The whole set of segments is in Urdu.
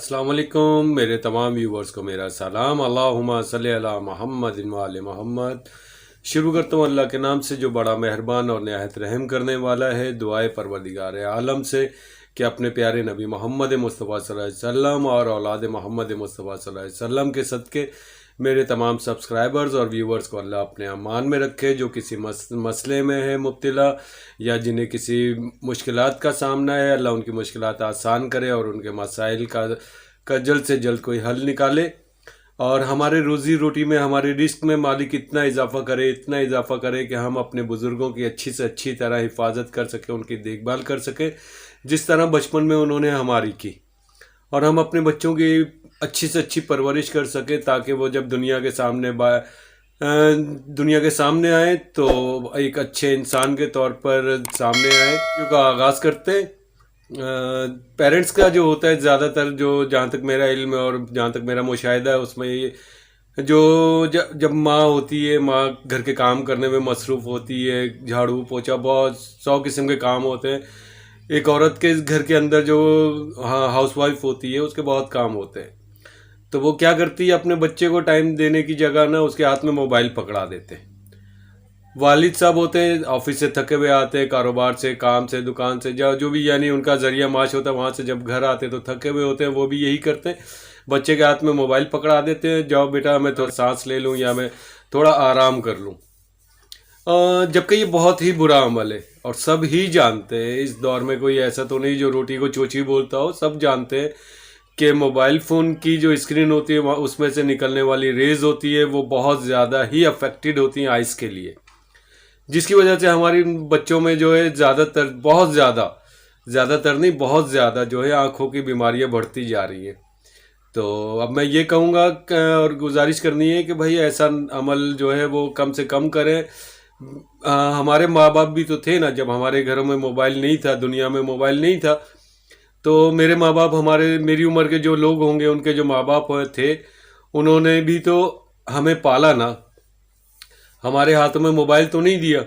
السلام علیکم میرے تمام ویورز کو میرا سلام۔ اللہم صلی علی محمد و آل محمد۔ شروع کرتا ہوں اللہ کے نام سے جو بڑا مہربان اور نہایت رحم کرنے والا ہے۔ دعائے پروردگار عالم سے کہ اپنے پیارے نبی محمد مصطفیٰ صلی اللہ علیہ وسلم اور اولاد محمد مصطفیٰ صلی اللہ علیہ وسلم کے صدقے میرے تمام سبسکرائبرز اور ویورز کو اللہ اپنے امان میں رکھے، جو کسی مسئلے میں ہے مبتلا یا جنہیں کسی مشکلات کا سامنا ہے، اللہ ان کی مشکلات آسان کرے اور ان کے مسائل کا جلد سے جلد کوئی حل نکالے، اور ہمارے روزی روٹی میں، ہمارے رزق میں مالک اتنا اضافہ کرے کہ ہم اپنے بزرگوں کی اچھی سے اچھی طرح حفاظت کر سکیں، ان کی دیکھ بھال کر سکیں جس طرح بچپن میں انہوں نے ہماری کی، اور ہم اپنے بچوں کی اچھی سے اچھی پرورش کر سکیں تاکہ وہ جب دنیا کے سامنے آئیں تو ایک اچھے انسان کے طور پر سامنے آئیں۔ کا آغاز کرتے ہیں پیرنٹس کا جو ہوتا ہے، زیادہ تر جو جہاں تک میرا علم ہے اور جہاں تک میرا مشاہدہ ہے اس میں یہ جو جب ماں ہوتی ہے، ماں گھر کے کام کرنے میں مصروف ہوتی ہے، جھاڑو پوچھا بہت 100 قسم کے کام ہوتے ہیں۔ ایک عورت کے گھر کے اندر جو ہاؤس وائف ہوتی ہے اس کے بہت کام ہوتے ہیں، تو وہ کیا کرتی ہے، اپنے بچے کو ٹائم دینے کی جگہ نا اس کے ہاتھ میں موبائل پکڑا دیتے ہیں۔ والد صاحب ہوتے ہیں آفس سے تھکے ہوئے آتے ہیں، کاروبار سے، کام سے، دکان سے، جو بھی یعنی ان کا ذریعہ معاش ہوتا ہے، وہاں سے جب گھر آتے تو تھکے ہوئے ہوتے ہیں، وہ بھی یہی کرتے ہیں، بچے کے ہاتھ میں موبائل پکڑا دیتے ہیں، جاؤ بیٹا میں تھوڑا سانس لے لوں یا میں تھوڑا آرام کر لوں، جبکہ یہ بہت ہی برا عمل ہے اور سب ہی جانتے ہیں۔ اس دور میں کوئی ایسا تو نہیں جو روٹی کو چوچی بولتا ہو، سب جانتے ہیں کہ موبائل فون کی جو اسکرین ہوتی ہے اس میں سے نکلنے والی ریز ہوتی ہے وہ بہت زیادہ ہی افیکٹڈ ہوتی ہیں آئز کے لیے، جس کی وجہ سے ہماری بچوں میں جو ہے بہت زیادہ جو ہے آنکھوں کی بیماریاں بڑھتی جا رہی ہیں۔ تو اب میں یہ کہوں گا اور گزارش کرنی ہے کہ بھائی ایسا عمل جو ہے وہ کم سے کم کریں۔ ہمارے ماں باپ بھی تو تھے نا، جب ہمارے گھروں میں موبائل نہیں تھا، دنیا میں موبائل نہیں تھا، تو میرے ماں باپ، میری عمر کے جو لوگ ہوں گے ان کے جو ماں باپ تھے، انہوں نے بھی تو ہمیں پالا نا، ہمارے ہاتھوں میں موبائل تو نہیں دیا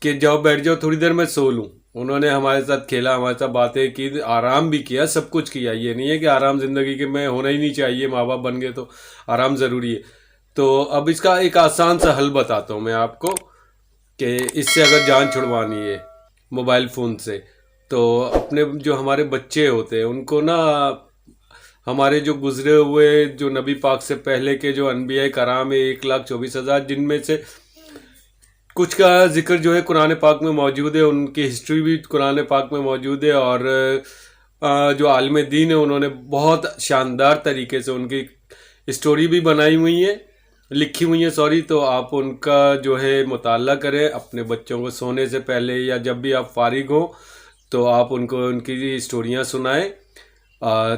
کہ جاؤ بیٹھ جاؤ تھوڑی دیر میں سو لوں۔ انہوں نے ہمارے ساتھ کھیلا، ہمارے ساتھ باتیں کی، آرام بھی کیا، سب کچھ کیا۔ یہ نہیں ہے کہ آرام زندگی کے میں ہونا ہی نہیں چاہیے، ماں باپ بن گئے تو آرام ضروری ہے۔ تو اب اس کا ایک آسان سا حل بتاتا ہوں میں آپ کو کہ اس سے اگر جان چھڑوانی ہے موبائل فون سے، تو اپنے جو ہمارے بچے ہوتے ہیں ان کو نا، ہمارے جو گزرے ہوئے جو نبی پاک سے پہلے کے جو انبیاء کرام ہیں 1,24,000، جن میں سے کچھ کا ذکر جو ہے قرآن پاک میں موجود ہے، ان کی ہسٹری بھی قرآن پاک میں موجود ہے، اور جو عالم دین ہے انہوں نے بہت شاندار طریقے سے ان کی اسٹوری بھی بنائی ہوئی ہیں، لکھی ہوئی ہیں، تو آپ ان کا جو ہے مطالعہ کریں اپنے بچوں کو سونے سے پہلے یا جب بھی آپ فارغ ہوں تو آپ ان کو ان کی اسٹوریاں سنائیں،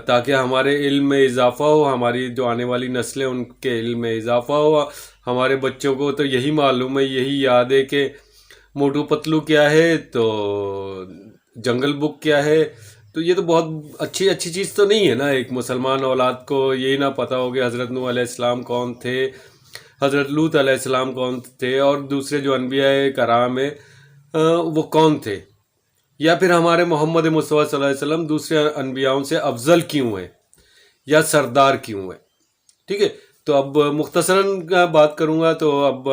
تاکہ ہمارے علم میں اضافہ ہو، ہماری جو آنے والی نسلیں ان کے علم میں اضافہ ہو۔ ہمارے بچوں کو تو یہی معلوم ہے، یہی یاد ہے کہ موٹو پتلو کیا ہے تو جنگل بک کیا ہے، تو یہ تو بہت اچھی چیز تو نہیں ہے نا۔ ایک مسلمان اولاد کو یہی نہ پتہ ہو کہ حضرت نوح علیہ السلام کون تھے، حضرت لوط علیہ السلام کون تھے، اور دوسرے جو انبیاء کرام ہیں وہ کون تھے، یا پھر ہمارے محمد مصطفیٰ صلی اللہ علیہ وسلم دوسرے انبیاءوں سے افضل کیوں ہیں یا سردار کیوں ہیں۔ ٹھیک ہے، تو اب مختصراً بات کروں گا، تو اب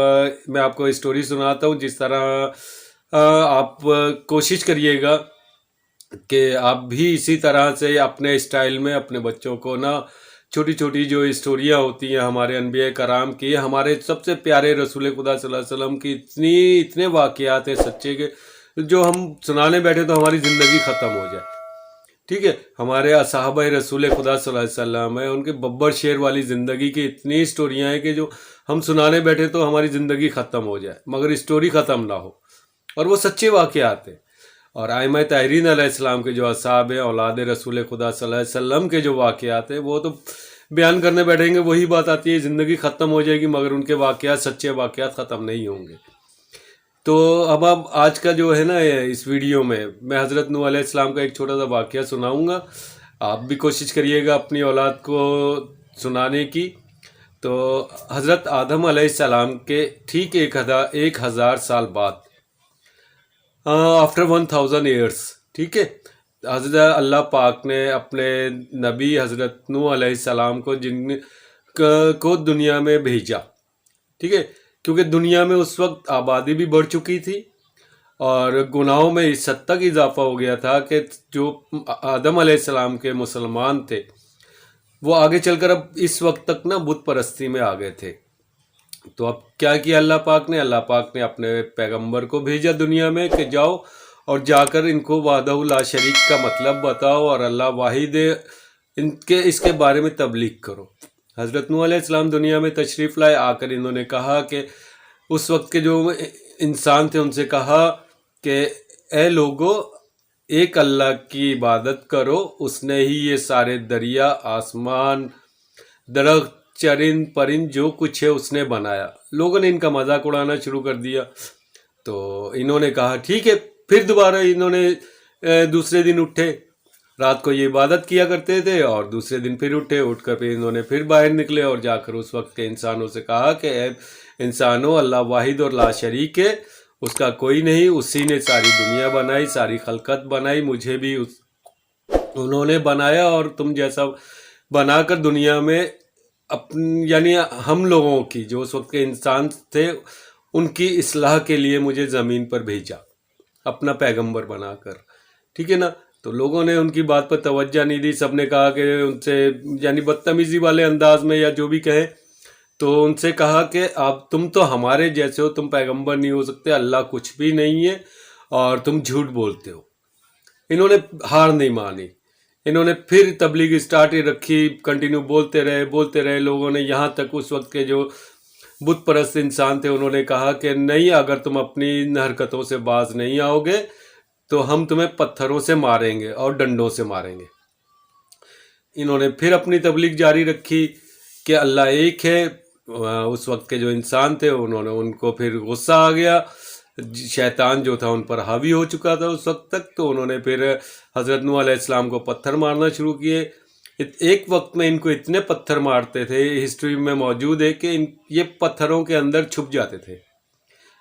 میں آپ کو اسٹوری سناتا ہوں، جس طرح آپ کوشش کریے گا کہ آپ بھی اسی طرح سے اپنے اسٹائل میں اپنے بچوں کو نا چھوٹی چھوٹی جو اسٹوریاں ہوتی ہیں ہمارے انبیاء کرام کی، ہمارے سب سے پیارے رسول خدا صلی اللہ علیہ وسلم کی اتنے واقعات ہیں سچے کے، جو ہم سنانے بیٹھے تو ہماری زندگی ختم ہو جائے۔ ٹھیک ہے، ہمارے صحابہ رسول خدا صلی اللہ علیہ وسلم ہے، ان کے ببر شیر والی زندگی کی اتنی اسٹوریاں ہیں کہ جو ہم سنانے بیٹھے تو ہماری زندگی ختم ہو جائے، مگر اسٹوری ختم نہ ہو، اور وہ سچے واقعات ہیں۔ اور ائمہ طاہرین علیہ السلام کے جو اصحاب ہیں، اولاد رسول خدا صلی اللہ علیہ وسلم کے جو واقعات ہیں، وہ تو بیان کرنے بیٹھیں گے وہی بات آتی ہے، زندگی ختم ہو جائے گی مگر ان کے واقعات، سچے واقعات ختم نہیں ہوں گے۔ تو اب آج کا جو ہے نا اس ویڈیو میں حضرت نوح علیہ السلام کا ایک چھوٹا سا واقعہ سناؤں گا، آپ بھی کوشش کریے گا اپنی اولاد کو سنانے کی۔ تو حضرت آدم علیہ السلام کے ٹھیک 1,000 سال بعد، آفٹر 1000 ایئرس، ٹھیک ہے، حضرت اللہ پاک نے اپنے نبی حضرت نوح علیہ السلام کو کو دنیا میں بھیجا، ٹھیک ہے، کیونکہ دنیا میں اس وقت آبادی بھی بڑھ چکی تھی اور گناہوں میں اس حد تک اضافہ ہو گیا تھا کہ جو آدم علیہ السلام کے مسلمان تھے وہ آگے چل کر اب اس وقت تک نا بت پرستی میں آ گئے تھے۔ تو اب کیا کیا اللہ پاک نے اپنے پیغمبر کو بھیجا دنیا میں کہ جاؤ اور جا کر ان کو وحدہ لا شریک کا مطلب بتاؤ اور اللہ واحد اس کے بارے میں تبلیغ کرو۔ حضرت نوح علیہ السلام دنیا میں تشریف لائے، آ کر انہوں نے کہا کہ اس وقت کے جو انسان تھے ان سے کہا کہ اے لوگو، ایک اللہ کی عبادت کرو، اس نے ہی یہ سارے دریا، آسمان، درخت، چرند پرند جو کچھ ہے اس نے بنایا۔ لوگوں نے ان کا مذاق اڑانا شروع کر دیا، تو انہوں نے کہا ٹھیک ہے۔ پھر دوبارہ انہوں نے دوسرے دن اٹھے، رات کو یہ عبادت کیا کرتے تھے اور دوسرے دن پھر اٹھ کر پھر انہوں نے پھر باہر نکلے اور جا کر اس وقت کے انسانوں سے کہا کہ اے انسانوں، اللہ واحد اور لا شریک ہے، اس کا کوئی نہیں، اسی نے ساری دنیا بنائی، ساری خلقت بنائی، مجھے بھی انہوں نے بنایا اور تم جیسا بنا کر دنیا میں یعنی ہم لوگوں کی جو اس وقت کے انسان تھے ان کی اصلاح کے لیے مجھے زمین پر بھیجا اپنا پیغمبر بنا کر، ٹھیک ہے نا۔ تو لوگوں نے ان کی بات پر توجہ نہیں دی، سب نے کہا کہ ان سے یعنی بدتمیزی والے انداز میں یا جو بھی کہیں، تو ان سے کہا کہ آپ تم تو ہمارے جیسے ہو، تم پیغمبر نہیں ہو سکتے، اللہ کچھ بھی نہیں ہے اور تم جھوٹ بولتے ہو۔ انہوں نے ہار نہیں مانی، انہوں نے پھر تبلیغ اسٹارٹ رکھی، کنٹینیو بولتے رہے لوگوں نے، یہاں تک اس وقت کے جو بت پرست انسان تھے انہوں نے کہا کہ نہیں، اگر تم اپنی حرکتوں سے باز نہیں آؤ گے تو ہم تمہیں پتھروں سے ماریں گے اور ڈنڈوں سے ماریں گے۔ انہوں نے پھر اپنی تبلیغ جاری رکھی کہ اللہ ایک ہے۔ اس وقت کے جو انسان تھے ان کو پھر غصہ آ گیا، شیطان جو تھا ان پر حاوی ہو چکا تھا اس وقت تک، تو انہوں نے پھر حضرت نوح علیہ السلام کو پتھر مارنا شروع کیے۔ ایک وقت میں ان کو اتنے پتھر مارتے تھے، ہسٹری میں موجود ہے کہ یہ پتھروں کے اندر چھپ جاتے تھے،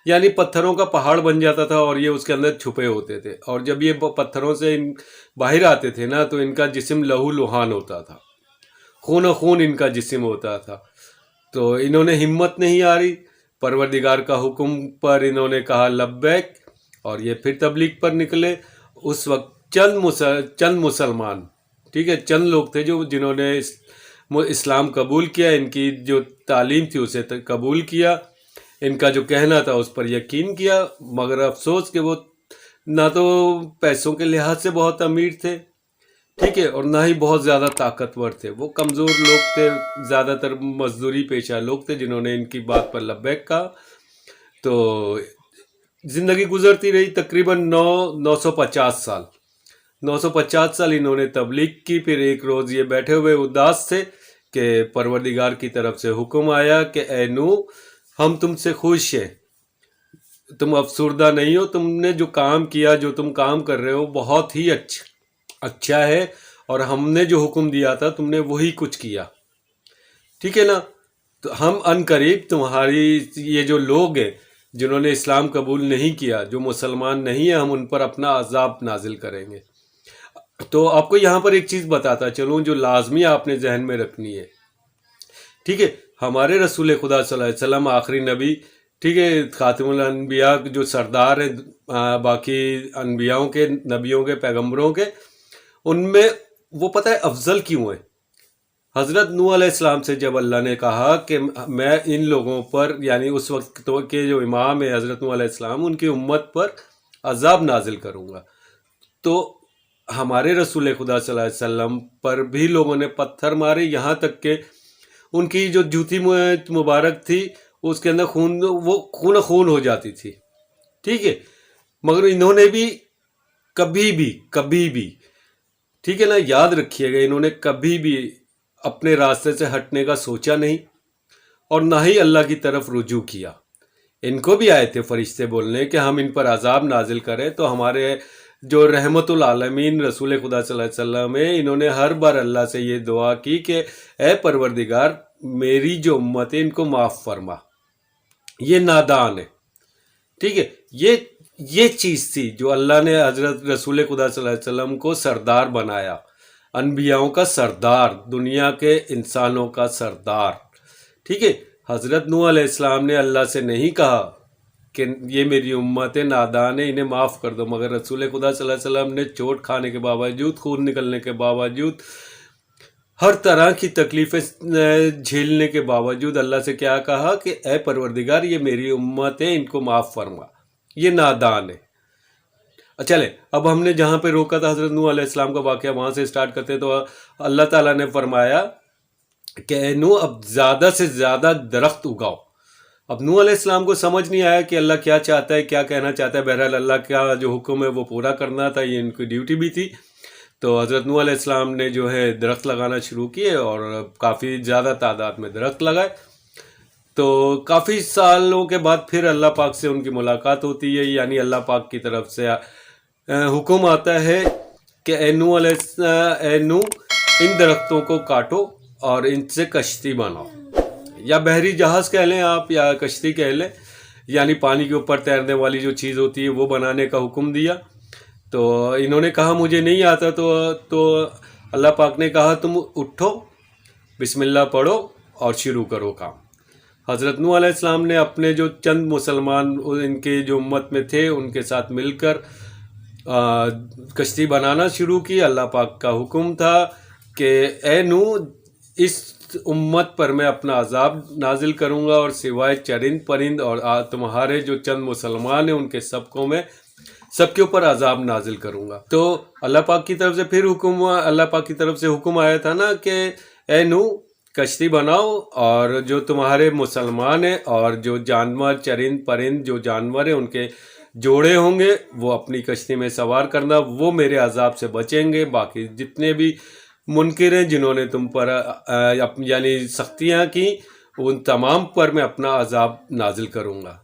یعنی پتھروں کا پہاڑ بن جاتا تھا اور یہ اس کے اندر چھپے ہوتے تھے، اور جب یہ پتھروں سے باہر آتے تھے نا تو ان کا جسم لہو لہان ہوتا تھا، خون خون ان کا جسم ہوتا تھا۔ تو انہوں نے ہمت نہیں ہاری، پروردگار کا حکم پر انہوں نے کہا لبیک، اور یہ پھر تبلیغ پر نکلے۔ اس وقت چند مسلمان، ٹھیک ہے، چند لوگ تھے جنہوں نے اسلام قبول کیا، ان کی جو تعلیم تھی اسے قبول کیا، ان کا جو کہنا تھا اس پر یقین کیا، مگر افسوس کہ وہ نہ تو پیسوں کے لحاظ سے بہت امیر تھے، ٹھیک ہے، اور نہ ہی بہت زیادہ طاقتور تھے، وہ کمزور لوگ تھے، زیادہ تر مزدوری پیشہ لوگ تھے جنہوں نے ان کی بات پر لبیک کہا۔ تو زندگی گزرتی رہی تقریباً 950 سال 950 سال انہوں نے تبلیغ کی۔ پھر ایک روز یہ بیٹھے ہوئے اداس تھے کہ پروردگار کی طرف سے حکم آیا کہ اے نوح، ہم تم سے خوش ہیں، تم افسردہ نہیں ہو، تم نے جو کام کیا، جو تم کام کر رہے ہو بہت ہی اچھا ہے، اور ہم نے جو حکم دیا تھا تم نے وہی کچھ کیا، ٹھیک ہے نا۔ تو ہم ان قریب تمہاری یہ جو لوگ ہیں جنہوں نے اسلام قبول نہیں کیا، جو مسلمان نہیں ہیں، ہم ان پر اپنا عذاب نازل کریں گے۔ تو آپ کو یہاں پر ایک چیز بتاتا چلوں جو لازمی آپ نے ذہن میں رکھنی ہے، ٹھیک ہے۔ ہمارے رسول خدا صلی اللہ علیہ وسلم آخری نبی، ٹھیک ہے، خاتم الانبیاء جو سردار ہیں باقی انبیاؤں کے، نبیوں کے، پیغمبروں کے، ان میں وہ پتہ ہے افضل کیوں ہے؟ حضرت نوح علیہ السلام سے جب اللہ نے کہا کہ میں ان لوگوں پر، یعنی اس وقت کے جو امام ہے حضرت نوح علیہ السلام، ان کی امت پر عذاب نازل کروں گا، تو ہمارے رسول خدا صلی اللہ علیہ وسلم پر بھی لوگوں نے پتھر مارے، یہاں تک کہ ان کی جو جوتی مبارک تھی اس کے اندر وہ خون ہو جاتی تھی، ٹھیک ہے، مگر انہوں نے بھی کبھی بھی ٹھیک ہے نا، یاد رکھیے گا، انہوں نے کبھی بھی اپنے راستے سے ہٹنے کا سوچا نہیں اور نہ ہی اللہ کی طرف رجوع کیا۔ ان کو بھی آئے تھے فرشتے بولنے کہ ہم ان پر عذاب نازل کریں، تو ہمارے جو رحمت العالمین رسول خدا صلی اللہ علیہ وسلم ہے، انہوں نے ہر بار اللہ سے یہ دعا کی کہ اے پروردگار، میری جو امت ہے ان کو معاف فرما، یہ نادان ہے، ٹھیک ہے، یہ چیز تھی جو اللہ نے حضرت رسول خدا صلی اللہ علیہ وسلم کو سردار بنایا، انبیاؤں کا سردار، دنیا کے انسانوں کا سردار، ٹھیک ہے۔ حضرت نوح علیہ السلام نے اللہ سے نہیں کہا کہ یہ میری امت نادان ہے، انہیں معاف کر دو، مگر رسول خدا صلی اللہ علیہ وسلم نے چوٹ کھانے کے باوجود، خون نکلنے کے باوجود، ہر طرح کی تکلیفیں جھیلنے کے باوجود اللہ سے کیا کہا کہ اے پروردگار یہ میری امت ہے، ان کو معاف فرما، یہ نادان ہے۔ چلے اب ہم نے جہاں پہ روکا تھا حضرت نوح علیہ السلام کا واقعہ، وہاں سے سٹارٹ کرتے ہیں۔ تو اللہ تعالیٰ نے فرمایا کہ اے نوح اب زیادہ سے زیادہ درخت اگاؤ۔ اب نوح علیہ السلام کو سمجھ نہیں آیا کہ اللہ کیا چاہتا ہے، کیا کہنا چاہتا ہے۔ بہرحال اللہ کا جو حکم ہے وہ پورا کرنا تھا، یہ ان کی ڈیوٹی بھی تھی۔ تو حضرت نوح علیہ السلام نے جو ہے درخت لگانا شروع کیے اور کافی زیادہ تعداد میں درخت لگائے۔ تو کافی سالوں کے بعد پھر اللہ پاک سے ان کی ملاقات ہوتی ہے، یعنی اللہ پاک کی طرف سے حکم آتا ہے کہ اے نوح ان درختوں کو کاٹو اور ان سے کشتی بناؤ، یا بحری جہاز کہہ لیں آپ، یا کشتی کہہ لیں، یعنی پانی کے اوپر تیرنے والی جو چیز ہوتی ہے وہ بنانے کا حکم دیا۔ تو انہوں نے کہا مجھے نہیں آتا، تو اللہ پاک نے کہا تم اٹھو، بسم اللہ پڑھو اور شروع کرو کام۔ حضرت نوح علیہ السلام نے اپنے جو چند مسلمان ان کے جو امت میں تھے ان کے ساتھ مل کر کشتی بنانا شروع کی۔ اللہ پاک کا حکم تھا کہ اے نوح اس امت پر میں اپنا عذاب نازل کروں گا، اور سوائے چرند پرند اور تمہارے جو چند مسلمان ہیں ان کے سب کے اوپر عذاب نازل کروں گا۔ تو اللہ پاک کی طرف سے پھر اللہ پاک کی طرف سے حکم آیا تھا نا کہ اے نوح کشتی بناؤ، اور جو تمہارے مسلمان ہیں اور جو جانور چرند پرند جو جانور ہیں ان کے جوڑے ہوں گے وہ اپنی کشتی میں سوار کرنا، وہ میرے عذاب سے بچیں گے۔ باقی جتنے بھی منکر ہیں جنہوں نے تم پر یعنی سختیاں کی، ان تمام پر میں اپنا عذاب نازل کروں گا۔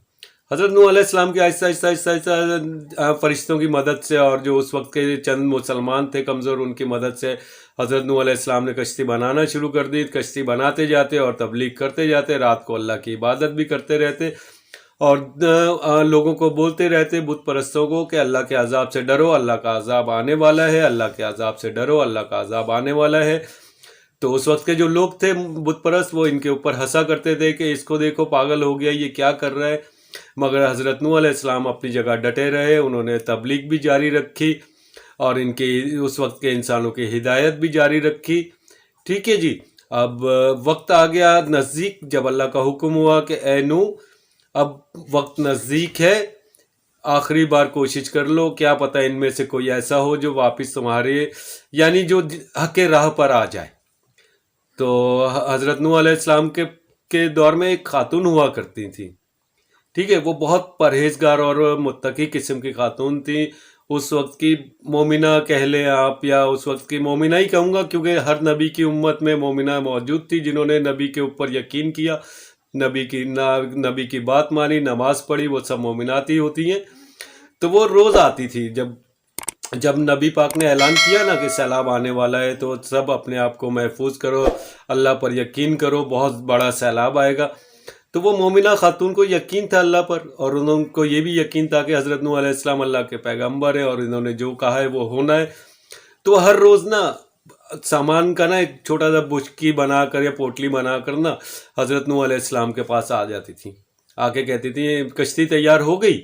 حضرت نوح علیہ السلام کی آہستہ آہستہ فرشتوں کی مدد سے اور جو اس وقت کے چند مسلمان تھے کمزور، ان کی مدد سے حضرت نوح علیہ السلام نے کشتی بنانا شروع کر دی۔ کشتی بناتے جاتے اور تبلیغ کرتے جاتے، رات کو اللہ کی عبادت بھی کرتے رہتے اور لوگوں کو بولتے رہتے، بت پرستوں کو، کہ اللہ کے عذاب سے ڈرو، اللہ کا عذاب آنے والا ہے، اللہ کے عذاب سے ڈرو، اللہ کا عذاب آنے والا ہے۔ تو اس وقت کے جو لوگ تھے بت پرست، وہ ان کے اوپر ہنسا کرتے تھے کہ اس کو دیکھو پاگل ہو گیا، یہ کیا کر رہا ہے۔ مگر حضرت نوح علیہ السلام اپنی جگہ ڈٹے رہے، انہوں نے تبلیغ بھی جاری رکھی اور ان کی اس وقت کے انسانوں کی ہدایت بھی جاری رکھی۔ ٹھیک ہے جی، اب وقت آ گیا نزدیک، جب اللہ کا حکم ہوا کہ اے نوح اب وقت نزدیک ہے، آخری بار کوشش کر لو، کیا پتہ ان میں سے کوئی ایسا ہو جو واپس تمہارے یعنی جو حق راہ پر آ جائے۔ تو حضرت نوح علیہ السلام کے دور میں ایک خاتون ہوا کرتی تھی، ٹھیک ہے، وہ بہت پرہیزگار اور متقی قسم کی خاتون تھی۔ اس وقت کی مومنہ کہہ لیں آپ، یا اس وقت کی مومنہ ہی کہوں گا، کیونکہ ہر نبی کی امت میں مومنہ موجود تھی جنہوں نے نبی کے اوپر یقین کیا، نبی کی بات مانی، نماز پڑھی، وہ سب مومنات ہی ہوتی ہیں۔ تو وہ روز آتی تھی، جب نبی پاک نے اعلان کیا نا کہ سیلاب آنے والا ہے تو سب اپنے آپ کو محفوظ کرو، اللہ پر یقین کرو، بہت بڑا سیلاب آئے گا۔ تو وہ مومنہ خاتون کو یقین تھا اللہ پر، اور انہوں کو یہ بھی یقین تھا کہ حضرت نوح علیہ السلام اللہ کے پیغمبر ہیں اور انہوں نے جو کہا ہے وہ ہونا ہے۔ تو ہر روز نا سامان کا نا ایک چھوٹا سا بچکی بنا کر یا پوٹلی بنا کر نا حضرت نوح علیہ السلام کے پاس آ جاتی تھی، آ کے کہتی تھی کشتی تیار ہو گئی،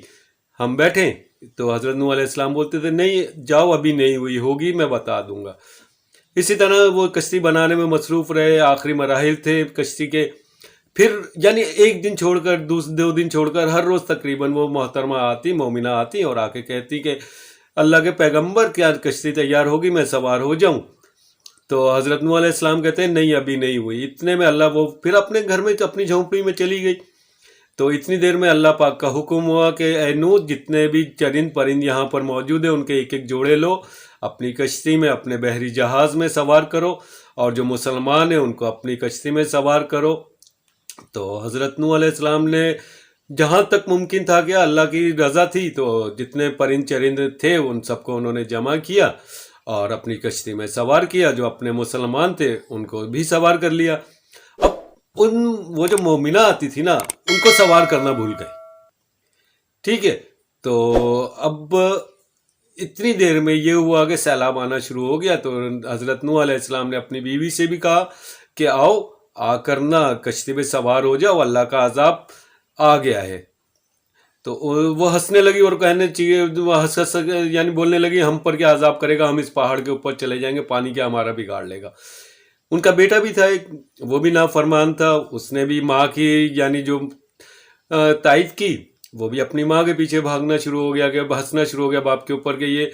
ہم بیٹھیں۔ تو حضرت نوح علیہ السلام بولتے تھے نہیں جاؤ، ابھی نہیں ہوئی، ہوگی میں بتا دوں گا۔ اسی طرح وہ کشتی بنانے میں مصروف رہے، آخری مراحل تھے کشتی کے۔ پھر یعنی ایک دن چھوڑ کر 2 دن چھوڑ کر ہر روز تقریباً وہ محترمہ آتی، مومنہ آتی اور آ کے کہتی کہ اللہ کے پیغمبر کیا کشتی تیار ہوگی، میں سوار ہو جاؤں؟ تو حضرت نوح علیہ السلام کہتے ہیں نہیں ابھی نہیں ہوئی۔ اتنے میں اللہ وہ پھر اپنے گھر میں اپنی جھونپڑی میں چلی گئی۔ تو اتنی دیر میں اللہ پاک کا حکم ہوا کہ اے نوح جتنے بھی چرند پرند یہاں پر موجود ہیں ان کے ایک ایک جوڑے لو، اپنی کشتی میں اپنے بحری جہاز میں سوار کرو، اور جو مسلمان ہیں ان کو اپنی کشتی میں سوار کرو۔ تو حضرت نوح علیہ السلام نے جہاں تک ممکن تھا کہ اللہ کی رضا تھی تو جتنے پرند چرند تھے ان سب کو انہوں نے جمع کیا اور اپنی کشتی میں سوار کیا، جو اپنے مسلمان تھے ان کو بھی سوار کر لیا۔ اب وہ جو مومنہ آتی تھی نا ان کو سوار کرنا بھول گئے، ٹھیک ہے۔ تو اب اتنی دیر میں یہ ہوا کہ سیلاب آنا شروع ہو گیا، تو حضرت نوح علیہ السلام نے اپنی بیوی سے بھی کہا کہ آؤ آ کر نہ کشتی پہ سوار ہو جاؤ، اللہ کا عذاب آ گیا ہے۔ تو وہ ہنسنے لگی اور کہنے چاہیے، وہ ہنس یعنی بولنے لگی ہم پر کیا عذاب کرے گا، ہم اس پہاڑ کے اوپر چلے جائیں گے، پانی کیا ہمارا بگاڑ لے گا۔ ان کا بیٹا بھی تھا ایک، وہ بھی نافرمان تھا، اس نے بھی ماں کی یعنی جو تائید کی، وہ بھی اپنی ماں کے پیچھے بھاگنا شروع ہو گیا، کہ ہنسنا شروع ہو گیا باپ کے اوپر کہ یہ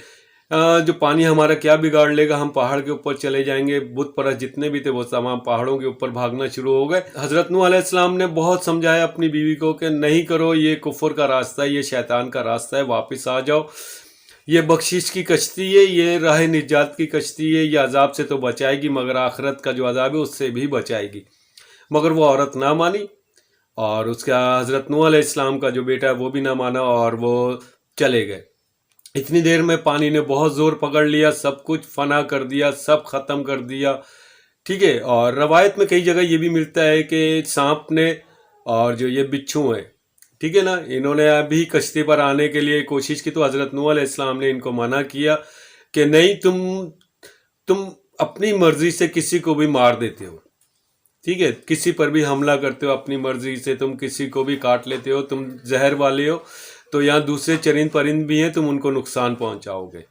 جو پانی ہمارا کیا بگاڑ لے گا، ہم پہاڑ کے اوپر چلے جائیں گے۔ بت پرست جتنے بھی تھے وہ تمام پہاڑوں کے اوپر بھاگنا شروع ہو گئے۔ حضرت نوح علیہ السلام نے بہت سمجھایا اپنی بیوی کو کہ نہیں کرو، یہ کفر کا راستہ ہے، یہ شیطان کا راستہ ہے، واپس آ جاؤ، یہ بخشش کی کشتی ہے، یہ راہ نجات کی کشتی ہے، یہ عذاب سے تو بچائے گی مگر آخرت کا جو عذاب ہے اس سے بھی بچائے گی۔ مگر وہ عورت نہ مانی، اور اس کا حضرت نوح علیہ السلام کا جو بیٹا ہے وہ بھی نہ مانا، اور وہ چلے گئے۔ اتنی دیر میں پانی نے بہت زور پکڑ لیا، سب کچھ فنا کر دیا، سب ختم کر دیا، ٹھیک ہے۔ اور روایت میں کئی جگہ یہ بھی ملتا ہے کہ سانپ نے اور جو یہ بچھو ہیں، ٹھیک ہے نا، انہوں نے ابھی کشتی پر آنے کے لیے کوشش کی، تو حضرت نوح علیہ السلام نے ان کو منع کیا کہ نہیں، تم اپنی مرضی سے کسی کو بھی مار دیتے ہو، ٹھیک ہے، کسی پر بھی حملہ کرتے ہو اپنی مرضی سے، تم کسی کو بھی کاٹ لیتے ہو، تم زہر والے ہو، تو یہاں دوسرے چرند پرند بھی ہیں، تم ان کو نقصان پہنچاؤ گے۔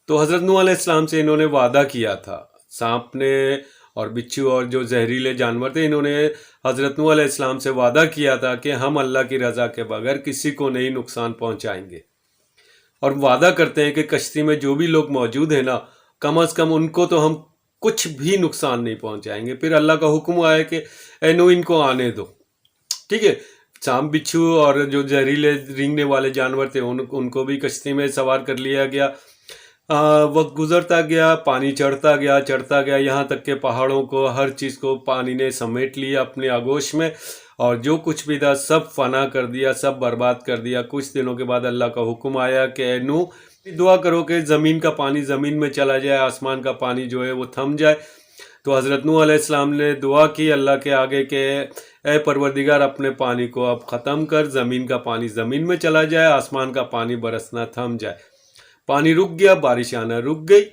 تو حضرت نوح علیہ السلام سے انہوں نے وعدہ کیا تھا، سانپ نے اور بچھو اور جو زہریلے جانور تھے، انہوں نے حضرت نوح علیہ السلام سے وعدہ کیا تھا کہ ہم اللہ کی رضا کے بغیر کسی کو نہیں نقصان پہنچائیں گے، اور وعدہ کرتے ہیں کہ کشتی میں جو بھی لوگ موجود ہیں نا، کم از کم ان کو تو ہم کچھ بھی نقصان نہیں پہنچائیں گے۔ پھر اللہ کا حکم آیا کہ اے نوح ان کو آنے دو، ٹھیک ہے۔ سانپ بچھو اور جو زہریلے رینگنے والے جانور تھے ان کو بھی کشتی میں سوار کر لیا گیا۔ وقت گزرتا گیا، پانی چڑھتا گیا، یہاں تک کہ پہاڑوں کو، ہر چیز کو پانی نے سمیٹ لیا اپنے آغوش میں، اور جو کچھ بھی تھا سب فنا کر دیا، سب برباد کر دیا۔ کچھ دنوں کے بعد اللہ کا حکم آیا کہ اے نوح دعا کرو کہ زمین کا پانی زمین میں چلا جائے، آسمان کا پانی جو ہے وہ تھم جائے۔ تو حضرت نوح علیہ السلام نے دعا کی اللہ کے آگے کہ اے پروردگار اپنے پانی کو اب ختم کر، زمین کا پانی زمین میں چلا جائے، آسمان کا پانی برسنا تھم جائے۔ پانی رک گیا، بارش آنا رک گئی۔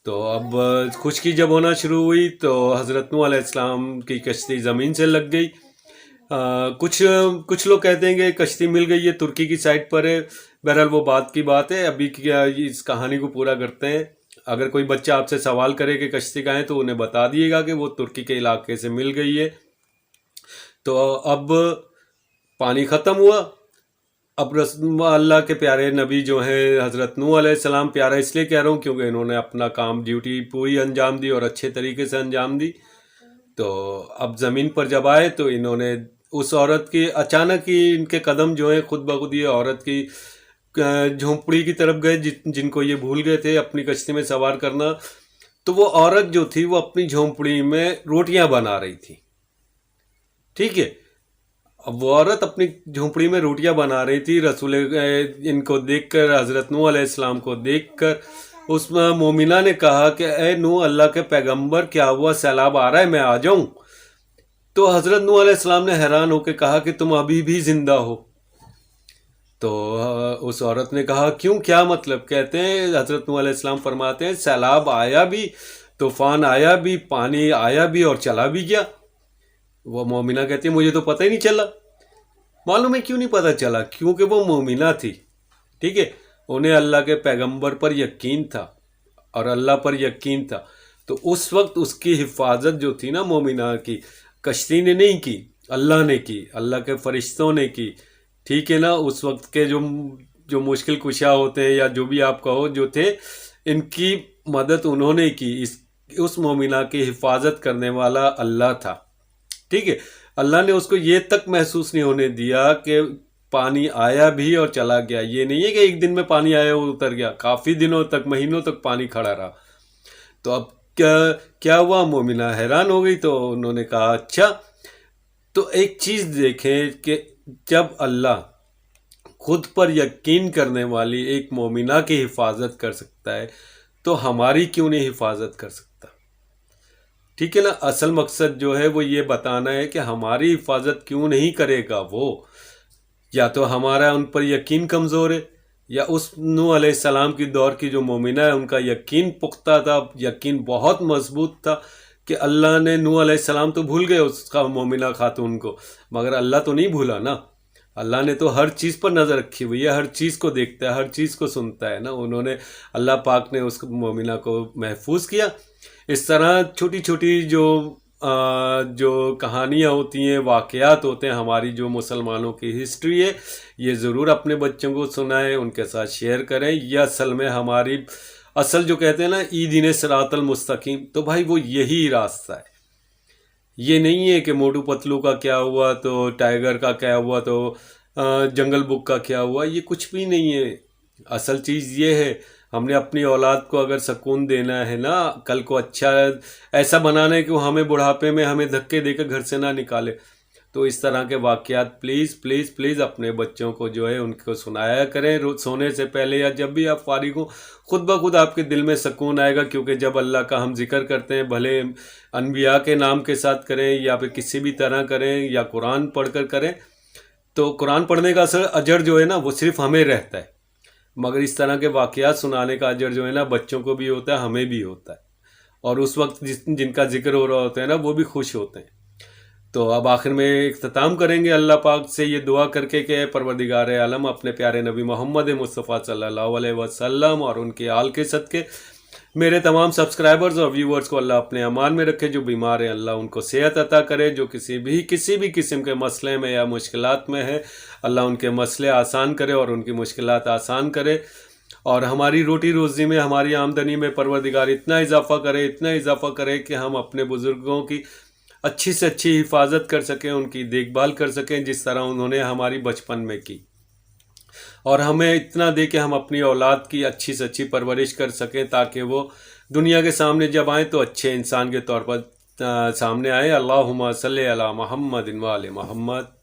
تو اب خشکی جب ہونا شروع ہوئی تو حضرت نوح علیہ السلام کی کشتی زمین سے لگ گئی۔ کچھ لوگ کہتے ہیں کہ کشتی مل گئی ہے، ترکی کی سائٹ پر ہے، بہرحال وہ بات کی بات ہے۔ ابھی کیا اس کہانی کو پورا کرتے ہیں۔ اگر کوئی بچہ آپ سے سوال کرے کہ کشتی کہاں ہے تو انہیں بتا دیے گا کہ وہ ترکی کے علاقے سے مل گئی ہے۔ تو اب پانی ختم ہوا۔ اب اللہ کے پیارے نبی جو ہیں حضرت نوح علیہ السلام، پیارا اس لیے کہہ رہا ہوں کیونکہ انہوں نے اپنا کام، ڈیوٹی پوری انجام دی اور اچھے طریقے سے انجام دی۔ تو اب زمین پر جب آئے تو انہوں نے اس عورت کی اچانک ہی ان کے قدم جو ہیں خود بخود یہ عورت کی جھونپڑی کی طرف گئے، جن کو یہ بھول گئے تھے اپنی کشتی میں سوار کرنا۔ تو وہ عورت جو تھی وہ اپنی جھونپڑی میں روٹیاں بنا رہی تھی، ٹھیک ہے۔ اب وہ عورت اپنی جھونپڑی میں روٹیاں بنا رہی تھی، رسول ان کو دیکھ کر، حضرت نوح علیہ السلام کو دیکھ کر اس مومنہ نے کہا کہ اے نوح، اللہ کے پیغمبر، کیا ہوا، سیلاب آ رہا ہے، میں آ جاؤں؟ تو حضرت نوح علیہ السلام نے حیران ہو کے کہا کہ تم ابھی بھی زندہ ہو؟ تو اس عورت نے کہا کیوں، کیا مطلب؟ کہتے ہیں حضرت نوح علیہ السلام فرماتے ہیں سیلاب آیا بھی، طوفان آیا بھی، پانی آیا بھی اور چلا بھی گیا۔ وہ مومنہ کہتی ہے مجھے تو پتہ ہی نہیں چلا۔ معلوم ہے کیوں نہیں پتہ چلا؟ کیونکہ وہ مومنہ تھی، ٹھیک ہے، انہیں اللہ کے پیغمبر پر یقین تھا اور اللہ پر یقین تھا۔ تو اس وقت اس کی حفاظت جو تھی نا مومنہ کی، کشتی نے نہیں کی، اللہ نے کی، اللہ کے فرشتوں نے کی، ٹھیک ہے نا۔ اس وقت کے جو مشکل کشا ہوتے ہیں یا جو بھی آپ کہو جو تھے، ان کی مدد انہوں نے کی۔ اس مومنہ کی حفاظت کرنے والا اللہ تھا، ٹھیک ہے۔ اللہ نے اس کو یہ تک محسوس نہیں ہونے دیا کہ پانی آیا بھی اور چلا گیا۔ یہ نہیں ہے کہ ایک دن میں پانی آیا اور اتر گیا، کافی دنوں تک، مہینوں تک پانی کھڑا رہا۔ تو اب کیا ہوا؟ مومنہ حیران ہو گئی۔ تو انہوں نے کہا اچھا، تو ایک چیز دیکھیں کہ جب اللہ خود پر یقین کرنے والی ایک مومنہ کی حفاظت کر سکتا ہے تو ہماری کیوں نہیں حفاظت کر سکتا؟ ٹھیک ہے نا۔ اصل مقصد جو ہے وہ یہ بتانا ہے کہ ہماری حفاظت کیوں نہیں کرے گا وہ، یا تو ہمارا ان پر یقین کمزور ہے، یا اس نوح علیہ السلام کی دور کی جو مومنہ ہے ان کا یقین پختہ تھا، یقین بہت مضبوط تھا کہ اللہ نے نوح علیہ السلام تو بھول گئے اس کا مومنہ خاتون کو، مگر اللہ تو نہیں بھولا نا، اللہ نے تو ہر چیز پر نظر رکھی ہوئی ہے، ہر چیز کو دیکھتا ہے، ہر چیز کو سنتا ہے نا، انہوں نے اللہ پاک نے اس مومنہ کو محفوظ کیا۔ اس طرح چھوٹی چھوٹی جو کہانیاں ہوتی ہیں، واقعات ہوتے ہیں ہماری جو مسلمانوں کی ہسٹری ہے، یہ ضرور اپنے بچوں کو سنائیں، ان کے ساتھ شیئر کریں۔ یہ اصل میں ہماری اصل جو کہتے ہیں نا دین صراط المستقیم، تو بھائی وہ یہی راستہ ہے۔ یہ نہیں ہے کہ موٹو پتلو کا کیا ہوا تو ٹائیگر کا کیا ہوا تو جنگل بک کا کیا ہوا، یہ کچھ بھی نہیں ہے۔ اصل چیز یہ ہے، ہم نے اپنی اولاد کو اگر سکون دینا ہے نا، کل کو اچھا ایسا بنانا ہے کہ وہ ہمیں بڑھاپے میں ہمیں دھکے دے کر گھر سے نہ نکالے، تو اس طرح کے واقعات پلیز پلیز پلیز اپنے بچوں کو جو ہے ان کو سنایا کریں سونے سے پہلے، یا جب بھی آپ فارغ ہوں، خود بخود آپ کے دل میں سکون آئے گا، کیونکہ جب اللہ کا ہم ذکر کرتے ہیں، بھلے انبیاء کے نام کے ساتھ کریں یا پھر کسی بھی طرح کریں یا قرآن پڑھ کر کریں، تو قرآن پڑھنے کا اجر جو ہے نا وہ صرف ہمیں رہتا ہے، مگر اس طرح کے واقعات سنانے کا اجر جو ہے نا بچوں کو بھی ہوتا ہے، ہمیں بھی ہوتا ہے، اور اس وقت جن کا ذکر ہو رہا ہوتا ہے نا وہ بھی خوش ہوتے ہیں۔ تو اب آخر میں اختتام کریں گے اللہ پاک سے یہ دعا کر کے کہ اے پروردگار عالم، اپنے پیارے نبی محمد مصطفیٰ صلی اللہ علیہ وسلم اور ان کے آل کے صدقے میرے تمام سبسکرائبرز اور ویورز کو اللہ اپنے امان میں رکھے۔ جو بیمار ہیں اللہ ان کو صحت عطا کرے، جو کسی بھی قسم کے مسئلے میں یا مشکلات میں ہے اللہ ان کے مسئلے آسان کرے اور ان کی مشکلات آسان کرے، اور ہماری روٹی روزی میں، ہماری آمدنی میں پروردگار اتنا اضافہ کرے کہ ہم اپنے بزرگوں کی اچھی سے اچھی حفاظت کر سکیں، ان کی دیکھ بھال کر سکیں جس طرح انہوں نے ہماری بچپن میں کی، اور ہمیں اتنا دے کہ ہم اپنی اولاد کی اچھی سے اچھی پرورش کر سکیں تاکہ وہ دنیا کے سامنے جب آئیں تو اچھے انسان کے طور پر سامنے آئیں۔ اللہم صلی علی محمد و آل محمد۔